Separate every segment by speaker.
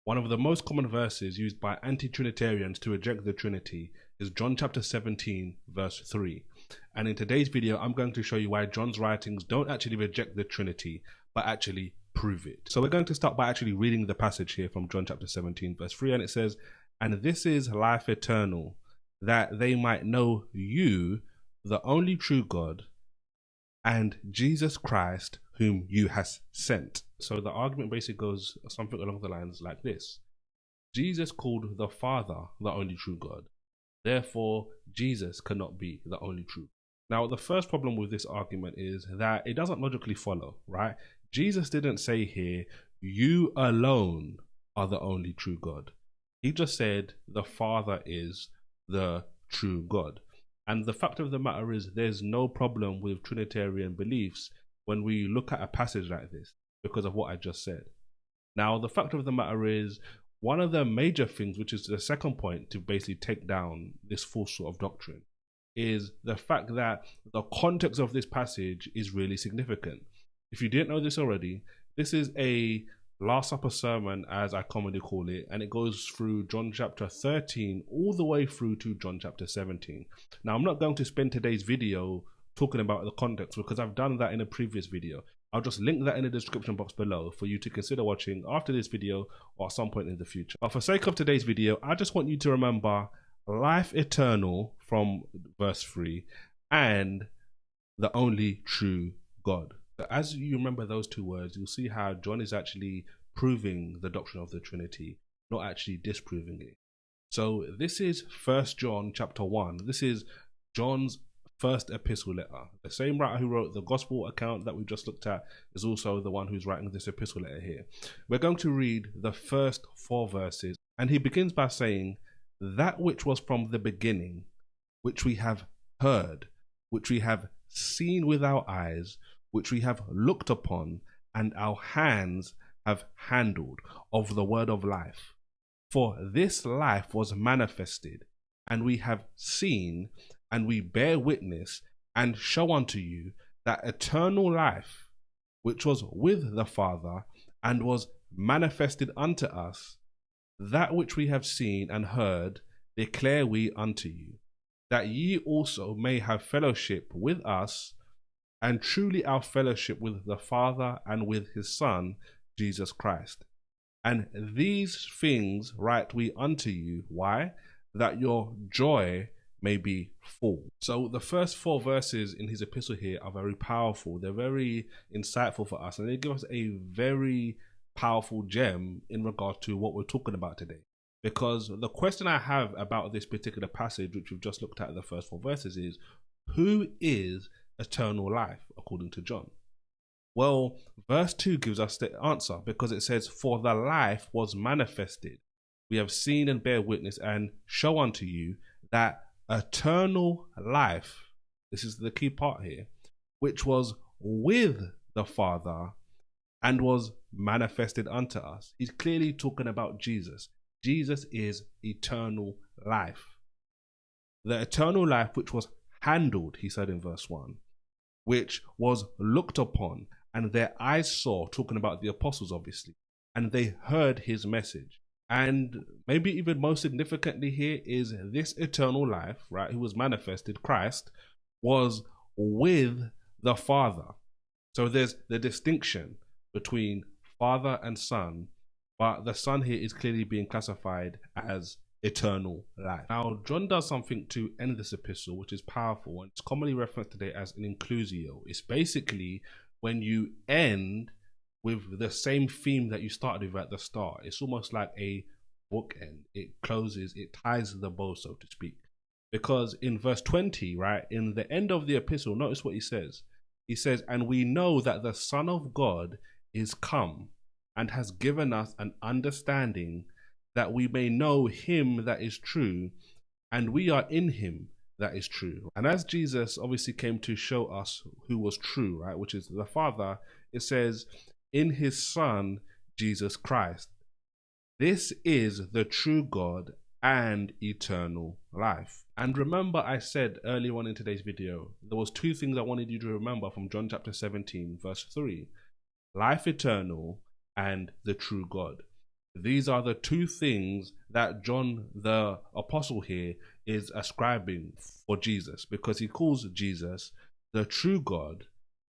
Speaker 1: One of the most common verses used by anti-Trinitarians to reject the Trinity is John chapter 17, verse 3. And in today's video, I'm going to show you why John's writings don't actually reject the Trinity, but actually prove it. So we're going to start by actually reading the passage here from John chapter 17, verse 3, and it says, "And this is life eternal, that they might know you, the only true God, and Jesus Christ, whom you hast sent." So the argument basically goes something along the lines like this. Jesus called the Father the only true God. Therefore, Jesus cannot be the only true. Now, the first problem with this argument is that it doesn't logically follow, right? Jesus didn't say here, you alone are the only true God. He just said the Father is the true God. And the fact of the matter is there's no problem with Trinitarian beliefs when we look at a passage like this because of what I just said. Now, the fact of the matter is one of the major things, which is the second point to basically take down this false sort of doctrine, is the fact that the context of this passage is really significant. If you didn't know this already, this is a Last Supper sermon, as I commonly call it, and it goes through John chapter 13 all the way through to John chapter 17. Now, I'm not going to spend today's video talking about the context because I've done that in a previous video. I'll just link that in the description box below for you to consider watching after this video or at some point in the future. But for sake of today's video, I just want you to remember life eternal from verse 3 and the only true God. As you remember those two words, you'll see how John is actually proving the doctrine of the Trinity, not actually disproving it. So this is 1 John chapter 1. This is John's first epistle letter. The same writer who wrote the gospel account that we just looked at is also the one who's writing this epistle letter here. We're going to read the first 4 verses, and he begins by saying, "That which was from the beginning, which we have heard, which we have seen with our eyes, which we have looked upon, and our hands have handled of the word of life. For this life was manifested, and we have seen, and we bear witness, and show unto you that eternal life, which was with the Father, and was manifested unto us. That which we have seen and heard declare we unto you, that ye also may have fellowship with us, and truly our fellowship with the Father and with his Son, Jesus Christ. And these things write we unto you." Why? "That your joy may be full." So the first 4 verses in his epistle here are very powerful. They're very insightful for us, and they give us a very powerful gem in regard to what we're talking about today. Because the question I have about this particular passage, which we've just looked at in the first 4 verses, is who is eternal life according to John? Well, verse 2 gives us the answer, because it says, "For the life was manifested. We have seen and bear witness and show unto you that eternal life," this is the key part here, "which was with the Father and was manifested unto us." He's clearly talking about Jesus. Jesus is eternal life. The eternal life which was handled, he said in verse 1, which was looked upon, and their eyes saw, talking about the apostles obviously, and they heard his message. And maybe even most significantly here is this eternal life, right, who was manifested, Christ, was with the Father. So there's the distinction between Father and Son, but the Son here is clearly being classified as eternal life. Now, John does something to end this epistle, which is powerful, and it's commonly referenced today as an inclusio. It's basically when you end with the same theme that you started with at the start. It's almost like a bookend. It closes, it ties the bow, so to speak. Because in verse 20, right, in the end of the epistle, notice what he says. He says, "And we know that the Son of God is come, and has given us an understanding, that we may know him that is true, and we are in him that is true." And as Jesus obviously came to show us who was true, right, which is the Father, it says, "In his Son, Jesus Christ. This is the true God and eternal life." And remember, I said earlier on in today's video, there was 2 things I wanted you to remember from John chapter 17, verse 3. Life eternal and the true God. These are the two things that John the apostle here is ascribing for Jesus, because he calls Jesus the true God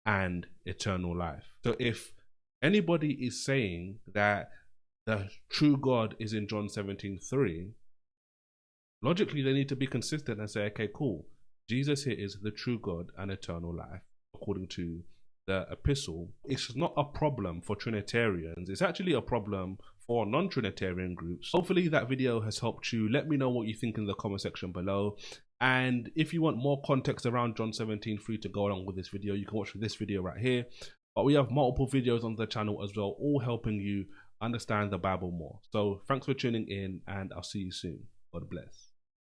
Speaker 1: and eternal life. So if anybody is saying that the true God is in John 17:3, logically they need to be consistent and say, okay, cool, Jesus here is the true God and eternal life according to the epistle. It's not a problem for Trinitarians, it's actually a problem for non-Trinitarian groups. Hopefully that video has helped you. Let me know what you think in the comment section below, and if you want more context around John 17:3 to go along with this video, you can watch this video right here. But we have multiple videos on the channel as well, all helping you understand the Bible more. So thanks for tuning in, and I'll see you soon. God bless.